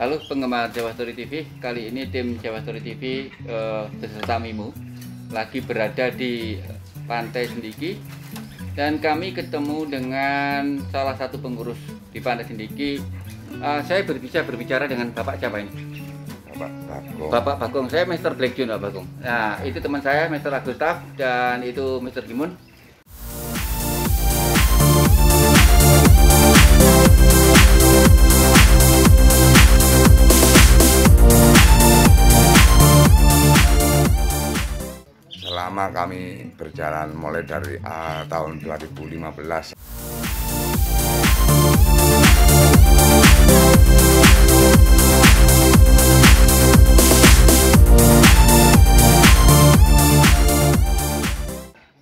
Halo penggemar Jawa Story TV, kali ini tim Jawa Story TV beserta Mimu lagi berada di Pantai Sendiki dan kami ketemu dengan salah satu pengurus di Pantai Sendiki. Saya berbicara dengan Bapak siapa ini? Bapak Bagong. Bapak Bagong, saya Mr. Black June, Pak Bagong. Nah, itu teman saya Mr. Agustaf dan itu Mr. Gimun. Selama kami berjalan mulai dari tahun 2015.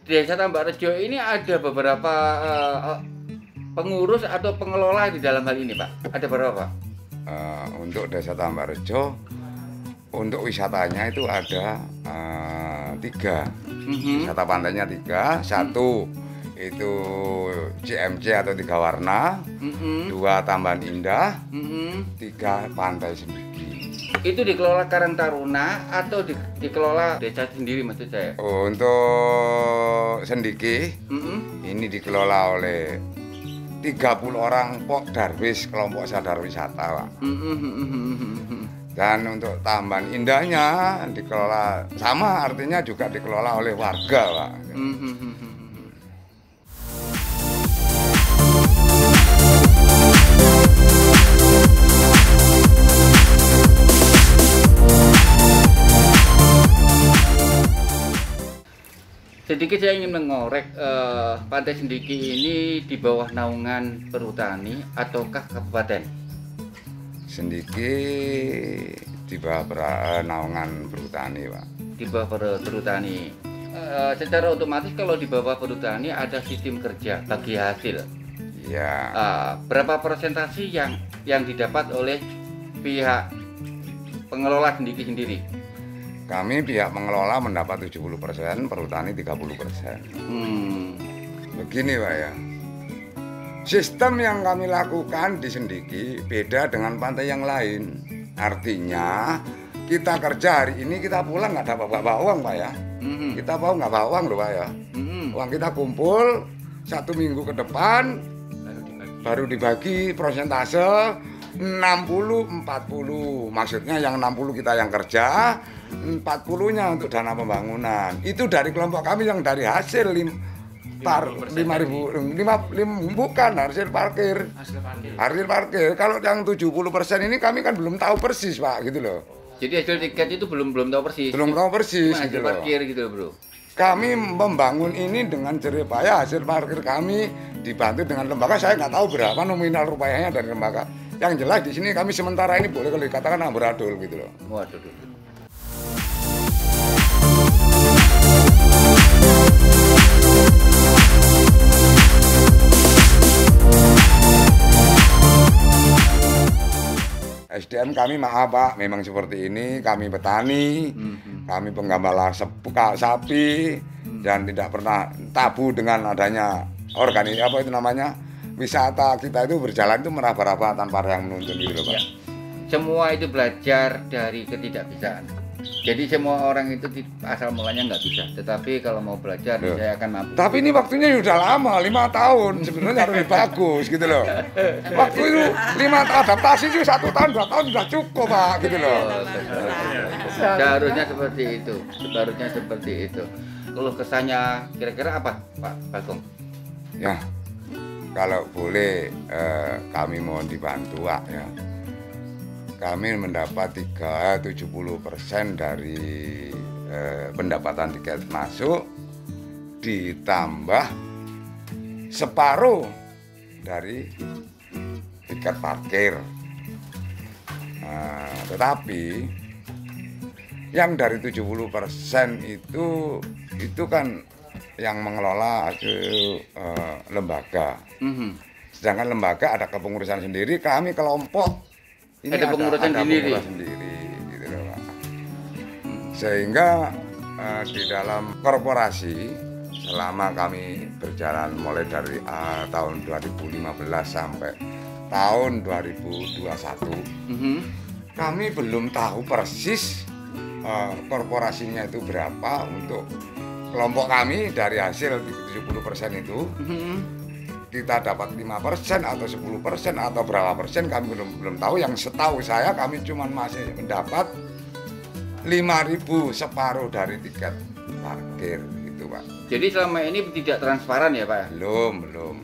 Di Desa Tambak Rejo ini ada beberapa pengurus atau pengelola di dalam hal ini, Pak. Ada berapa? Untuk Desa Tambak Rejo, untuk wisatanya itu ada 3. Wisata pantainya 3. 1 itu CMC atau 3 warna, 2 Tambahan Indah, 3 Pantai Sendiki. Itu dikelola Karang Taruna atau dikelola desa sendiri maksud saya? Untuk Sendiki ini dikelola oleh 30 orang Pok Darwis, kelompok sadar wisata, Pak. Dan untuk Tambahan Indahnya dikelola sama, artinya juga dikelola oleh warga, Pak. Sedikit saya ingin mengorek, Pantai Sendiki ini di bawah naungan perhutani ataukah kabupaten? Sendiki di bawah naungan perhutani, Pak. Di bawah perhutani. Secara otomatis kalau di bawah perhutani ada sistem kerja bagi hasil. Ya. Berapa persentase yang didapat oleh pihak pengelola Sendiki sendiri? Kami pihak pengelola mendapat 70%, perhutani 30%. Hmm. Begini, Pak ya. Sistem yang kami lakukan di Sendiki beda dengan pantai yang lain. Artinya kita kerja hari ini, kita pulang nggak dapat bawa uang Pak ya. Kita nggak bawa uang loh Pak ya. Uang kita kumpul 1 minggu ke depan baru dibagi persentase 60-40. Maksudnya yang 60 kita yang kerja, 40-nya untuk dana pembangunan. Itu dari kelompok kami yang dari hasil 5.000, bukan hasil parkir. Hasil parkir. Kalau yang 70% ini kami kan belum tahu persis Pak, gitu loh. Jadi hasil tiket itu belum tahu persis. Belum tahu persis gitu loh. Parkir gitu Bro. Kami membangun ini dengan jerih payah, hasil parkir kami dibantu dengan lembaga. Saya nggak tahu berapa nominal rupiahnya dari lembaga. Yang jelas di sini kami sementara ini boleh kalau dikatakan amburadul gitu loh. Waduh. SDM kami maaf Pak, memang seperti ini. Kami petani, kami penggembala sapi, dan tidak pernah tabu dengan adanya wisata kita itu berjalan itu meraba-raba tanpa ada yang menuntun gitu loh Pak. Ya. Semua itu belajar dari ketidakbisaan. Jadi semua orang itu asal mulanya nggak bisa, tetapi kalau mau belajar saya akan mampu. Tapi ini waktunya sudah lama, 5 tahun sebenarnya harus lebih bagus gitu loh. Waktu itu 5 tahun adaptasi itu 1 tahun 2 tahun sudah cukup Pak gitu loh. Seharusnya seperti itu. Kalau kesannya kira-kira apa Pak Bagong? Ya, kalau boleh kami mohon dibantu Pak ya. Kami mendapat 70% dari pendapatan tiket masuk, ditambah separuh dari tiket parkir. Tetapi yang dari 70% itu kan yang mengelola lembaga. Sedangkan lembaga ada kepengurusan sendiri, kami kelompok ini ada pengurusan sendiri gitu loh Pak. Sehingga di dalam korporasi selama kami berjalan mulai dari tahun 2015 sampai tahun 2021 kami belum tahu persis korporasinya itu berapa untuk kelompok kami. Dari hasil 70% itu kita dapat 5% atau 10% atau berapa persen kami belum tahu. Yang setahu saya kami cuma masih mendapat 5.000, separuh dari tiket parkir gitu Pak. Jadi selama ini tidak transparan ya Pak? Belum.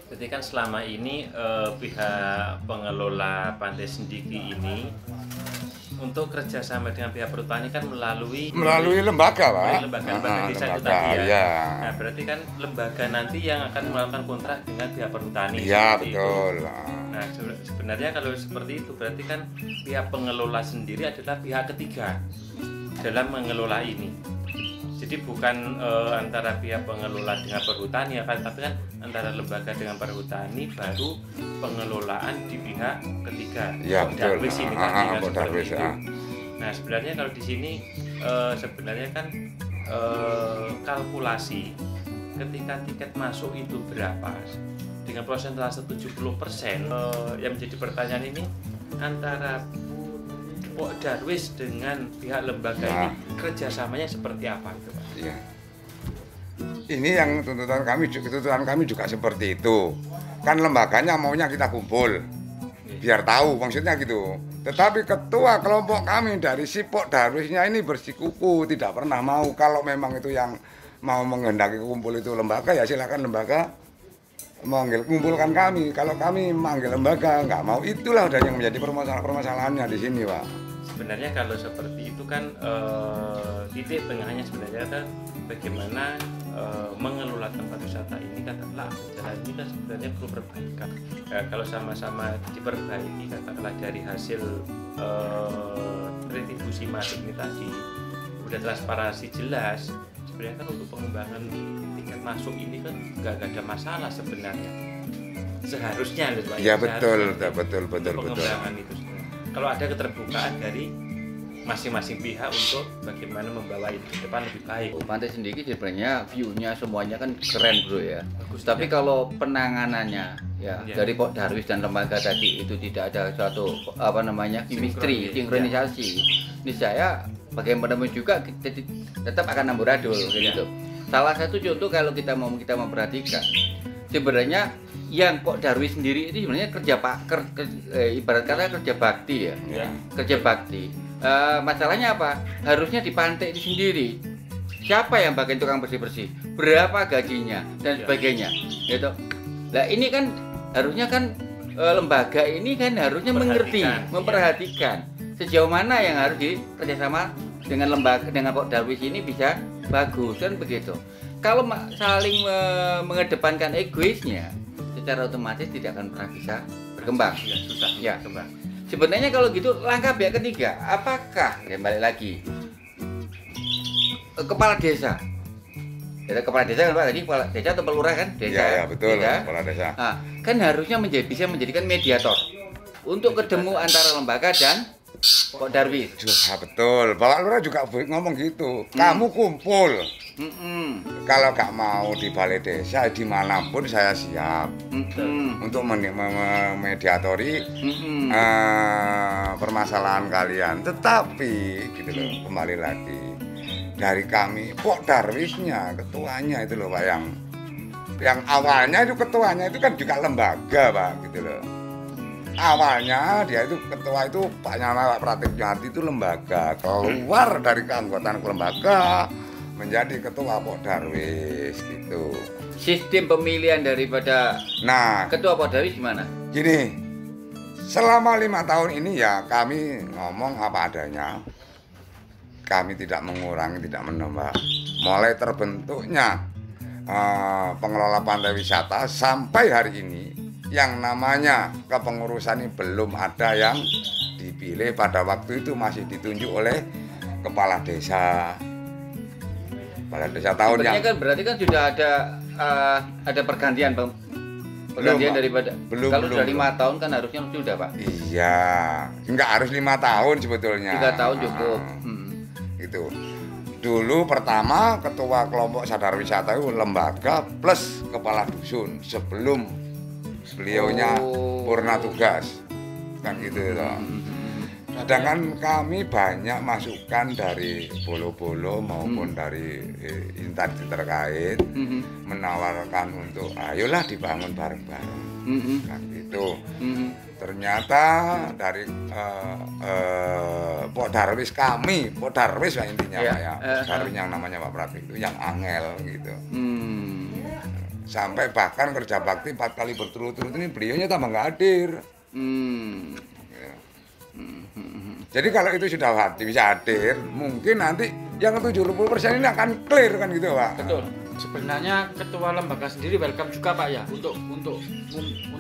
Jadi kan selama ini pihak pengelola Pantai Sendiki ini untuk kerjasama dengan pihak perhutani kan melalui lembaga Pak. Lembaga desa itu tadi ya. Nah berarti kan lembaga nanti yang akan melakukan kontrak dengan pihak perhutani. Iya betul. Nah sebenarnya kalau seperti itu berarti kan pihak pengelola sendiri adalah pihak ketiga dalam mengelola ini. Jadi bukan antara pihak pengelola dengan perhutani ya kan, tapi kan antara lembaga dengan perhutani baru pengelolaan di pihak ketiga. Iya betul. Ini kan seperti itu. Nah sebenarnya kalau di sini sebenarnya kan kalkulasi ketika tiket masuk itu berapa dengan persentase 70%. Yang menjadi pertanyaan ini antara Pok Darwis dengan pihak lembaga ini kerjasamanya seperti apa itu Pak? Iya. Ini yang tuntutan kami juga seperti itu. Kan lembaganya maunya kita kumpul, biar tahu maksudnya gitu. Tetapi ketua kelompok kami dari si Pok Darwisnya ini bersikuku, tidak pernah mau. Kalau memang itu yang mau menghendaki kumpul itu lembaga, ya silakan lembaga mengumpulkan kami. Kalau kami manggil lembaga nggak mau, itulah udah yang menjadi permasalahannya di sini Pak. Sebenarnya kalau seperti itu kan titik tengahnya sebenarnya kan bagaimana mengelola tempat wisata ini katakanlah jalan ini kan sebenarnya perlu perbaikan. Kalau sama-sama diperbaiki katakanlah dari hasil retribusi masuk ini tadi udah transparansi jelas, sebenarnya kan untuk pengembangan tiket masuk ini kan nggak ada masalah sebenarnya. Seharusnya ya betul. pengembangan itu sebenarnya. Kalau ada keterbukaan dari masing-masing pihak untuk bagaimana membawa itu ke depan lebih baik. Pantai Sendiki sebenarnya view-nya semuanya kan keren bro ya. Bagus, Tapi kalau penanganannya ya Ya. dari Pok Darwis dan lembaga tadi itu tidak ada suatu apa namanya chemistry, sinkronisasi. Ini saya bagaimanapun juga kita tetap akan amburadul gitu. Salah satu contoh kalau kita memperhatikan sebenarnya yang Pok Darwis sendiri itu sebenarnya kerja ibarat kata kerja bakti ya. Ya. Kerja bakti. Masalahnya apa? Harusnya di pantai itu sendiri. Siapa yang bagian tukang bersih-bersih? Berapa gajinya dan sebagainya. Gitu. Nah, ini kan harusnya kan lembaga ini kan harusnya mengerti, memperhatikan sejauh mana yang harus dikerjasama dengan lembaga dengan Pok Darwis ini bisa bagus kan begitu. Kalau saling mengedepankan egoisnya, secara otomatis tidak akan pernah bisa berkembang. Ya, susah Ya. berkembang. Sebenarnya kalau gitu langkah pihak ketiga, apakah ya balik lagi kepala desa? Ya, kepala desa kan Pak tadi kepala desa atau pelurah kan? Desa. Ya, betul, Desa. kepala desa. Nah, kan harusnya bisa menjadikan mediator untuk ketemu antara lembaga dan Pok Darwis. Ya, betul. Bapak Lurah juga ngomong gitu. Kamu kumpul. Kalau nggak mau di balai desa, dimanapun saya siap untuk memediatori permasalahan kalian. Tetapi, gitu loh, kembali lagi dari kami, Pok Darwisnya, ketuanya itu loh Pak, yang awalnya itu ketuanya itu kan juga lembaga Pak, gitu loh. Awalnya dia itu ketua itu Pak Nyana Pak Pratikjati itu lembaga, keluar dari keanggotaan lembaga menjadi ketua Pok Darwis gitu. Sistem pemilihan daripada ketua Pok Darwis gimana? Gini, selama 5 tahun ini ya kami ngomong apa adanya. Kami tidak mengurangi, tidak menambah. Mulai terbentuknya pengelola pantai wisata sampai hari ini yang namanya kepengurusan ini belum ada yang dipilih. Pada waktu itu masih ditunjuk oleh kepala desa. Kepala desa tahun sebenarnya yang kan berarti kan sudah ada pergantian daripada kalau sudah 5 tahun kan harusnya sudah Pak. Iya, nggak harus 5 tahun sebetulnya. 3 tahun cukup. Gitu. Dulu pertama ketua kelompok sadar wisata itu lembaga plus kepala dusun sebelum beliaunya purna tugas kan gitu loh. Sedangkan kami banyak masukan dari bolo-bolo maupun dari instansi terkait menawarkan untuk ayolah dibangun bareng-bareng kan gitu. Ternyata dari Pok Darwis Pok Darwis lah intinya Pak ya. Darwis yang namanya Pak Pratik itu yang angel gitu. Sampai bahkan kerja bakti 4 kali berturut-turut ini beliaunya tambah nggak hadir. Ya. Jadi kalau itu sudah bisa hadir, mungkin nanti yang 70% ini akan clear kan gitu Pak. Betul. Sebenarnya ketua lembaga sendiri welcome juga Pak ya untuk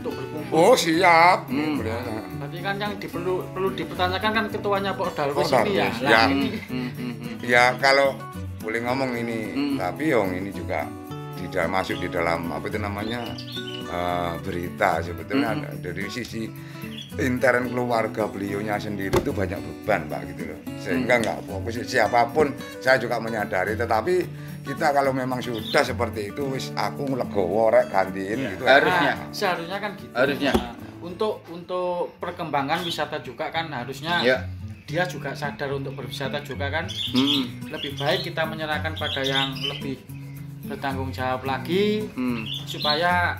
berkumpul. Oh siap. Tapi kan yang perlu dipertanyakan kan ketuanya Pok Darwis ini ya. Ya. Ini. Ya kalau boleh ngomong ini, tapi ini juga tidak masuk di dalam apa itu namanya berita sebetulnya dari sisi intern keluarga beliaunya sendiri itu banyak beban Pak gitu loh, sehingga nggak fokus siapapun. Saya juga menyadari, tetapi kita kalau memang sudah seperti itu wis aku legowo rek gantiin gitu harusnya seharusnya kan gitu. Harusnya untuk perkembangan wisata juga kan harusnya dia juga sadar untuk berwisata juga kan. Lebih baik kita menyerahkan pada yang lebih bertanggung jawab lagi supaya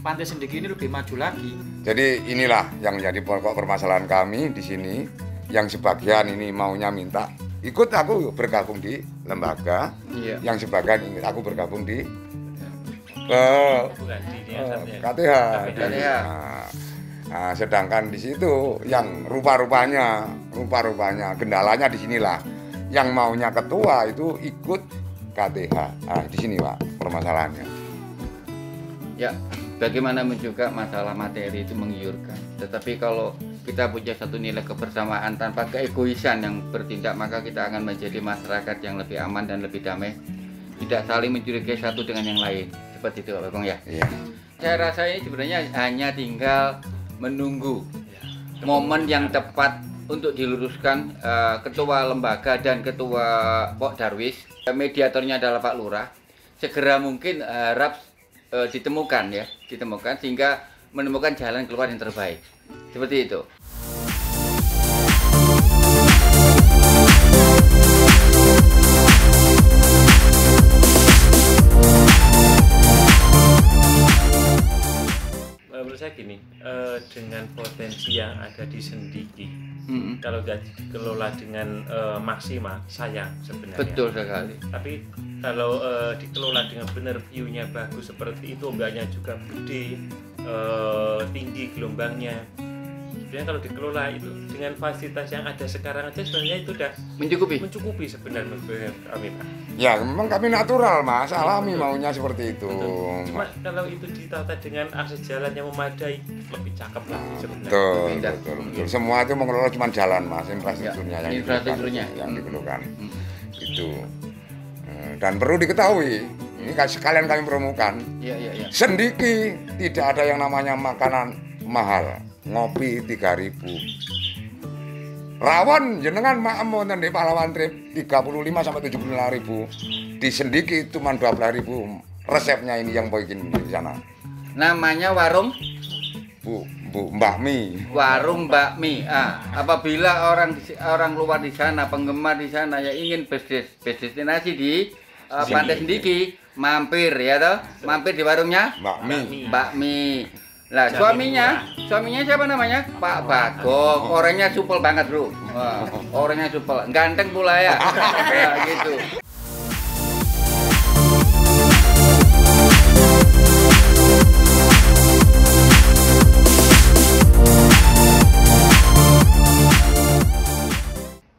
Pantai Sendiki ini lebih maju lagi. Jadi inilah yang jadi pokok permasalahan kami di sini, yang sebagian ini maunya minta ikut aku bergabung di lembaga, yang sebagian ingin aku bergabung di KTH. Nah, sedangkan di situ yang rupa-rupanya kendalanya di sinilah, yang maunya ketua itu ikut KTH. Nah, di sini Pak permasalahannya. Ya, bagaimanapun juga masalah materi itu menggiurkan. Tetapi kalau kita punya satu nilai kebersamaan tanpa keegoisan yang bertindak, maka kita akan menjadi masyarakat yang lebih aman dan lebih damai. Tidak saling mencurigai satu dengan yang lain. Seperti itu Pak Bagong ya. Iya. Saya rasa ini sebenarnya hanya tinggal menunggu momen yang tepat untuk diluruskan ketua lembaga dan ketua Pok Darwis, mediatornya adalah Pak Lurah, segera mungkin harap ditemukan sehingga menemukan jalan keluar yang terbaik. Seperti itu. Menurut saya gini, dengan potensi yang ada di Sendiki, kalau nggak dikelola dengan maksimal, sayang sebenarnya. Betul sekali. Tapi kalau dikelola dengan benar, view-nya bagus seperti itu, ombaknya juga gede, tinggi gelombangnya. Sebenarnya kalau dikelola itu dengan fasilitas yang ada sekarang aja sebenarnya itu udah mencukupi sebenarnya kami, Pak. Ya memang kami natural Mas, alami maunya seperti itu. Cuma kalau itu ditata dengan akses jalan yang memadai, lebih cakep lagi sebenarnya. Betul. Semua itu mengelola cuma jalan Mas, infrastrukturnya yang dikeluhkan. Itu. Dan perlu diketahui, ini sekalian kami promokan. Sendiki tidak ada yang namanya makanan mahal. Ngopi 3.000. Rawon jenengan maem wonten di Pahlawan Trip 35 sampai 75.000. Di Sendiki cuma 12.000. Resepnya ini yang bikin di sana. Namanya warung Mbak Mi. Warung Mbak Mi. Apabila orang luar di sana, penggemar di sana yang ingin destinasi di Pantai Sendiki, mampir ya toh, mampir di warungnya Mbak Mi. Lah suaminya siapa namanya? Pak Bagong. Orangnya supel banget, Bro. Orangnya supel, ganteng pula ya. Ya gitu.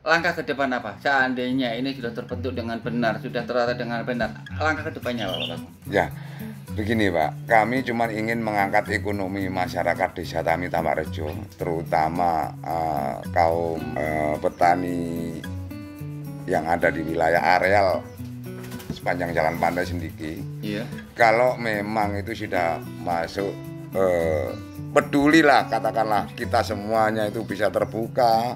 Langkah ke depan apa? Seandainya ini sudah terbentuk dengan benar, sudah tertata dengan benar, langkah ke depannya apa, Pak? Ya, begini Pak, kami cuma ingin mengangkat ekonomi masyarakat Desa Tami Tamakrejo, terutama kaum petani yang ada di wilayah areal sepanjang jalan Pantai Sendiki. Iya. Kalau memang itu sudah masuk, pedulilah katakanlah kita semuanya itu bisa terbuka,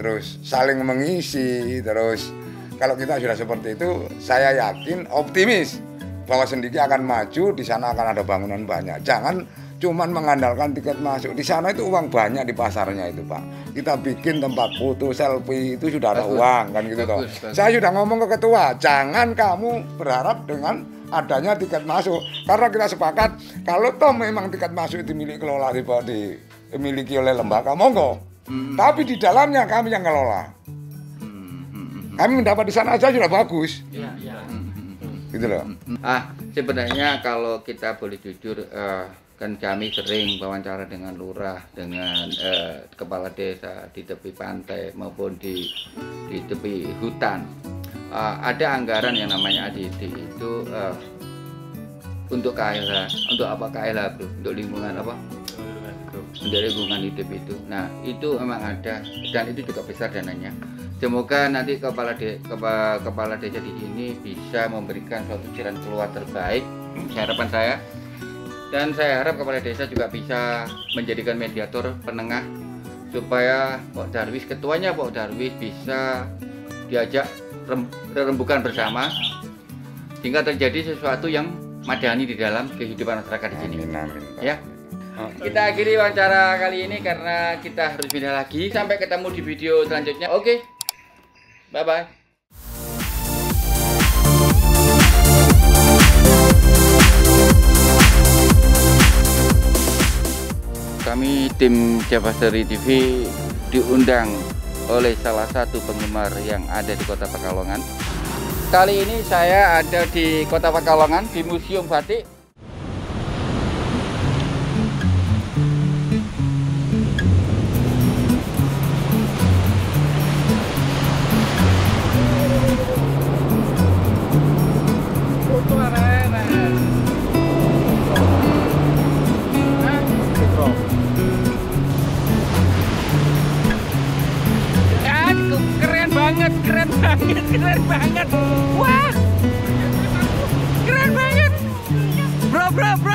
terus saling mengisi, terus kalau kita sudah seperti itu, saya yakin optimis bahwa Sendiki akan maju, di sana akan ada bangunan banyak. Jangan cuman mengandalkan tiket masuk. Di sana itu uang banyak di pasarnya itu, Pak. Kita bikin tempat foto, selfie itu sudah ada uang kan gitu toh. Saya sudah ngomong ke ketua, jangan kamu berharap dengan adanya tiket masuk. Karena kita sepakat kalau toh memang tiket masuk itu dimiliki oleh lembaga, monggo. Tapi di dalamnya kami yang ngelola. Kami mendapat di sana aja sudah bagus. Gitu loh. Sebenarnya kalau kita boleh jujur, kan kami sering wawancara dengan lurah, dengan kepala desa di tepi pantai maupun di tepi hutan. Ada anggaran yang namanya ADD itu untuk KLH. Untuk apa KLH, Bro? Untuk lingkungan apa? Untuk lingkungan hidup itu. Nah, itu memang ada dan itu juga besar dananya. Semoga nanti kepala desa di sini bisa memberikan suatu jalan keluar terbaik, harapan saya. Dan saya harap kepala desa juga bisa menjadikan mediator penengah supaya Pok Darwis, ketuanya Pok Darwis bisa diajak rembukan bersama sehingga terjadi sesuatu yang madani di dalam kehidupan masyarakat di sini. Amin. Ya. Kita akhiri wawancara kali ini karena kita harus pindah lagi. Sampai ketemu di video selanjutnya. Oke. Bye-bye. Kami tim Javasteri TV diundang oleh salah satu penggemar yang ada di Kota Pekalongan. Kali ini saya ada di Kota Pekalongan di Museum Batik. Keren banget. Wah. Keren banget. Bro.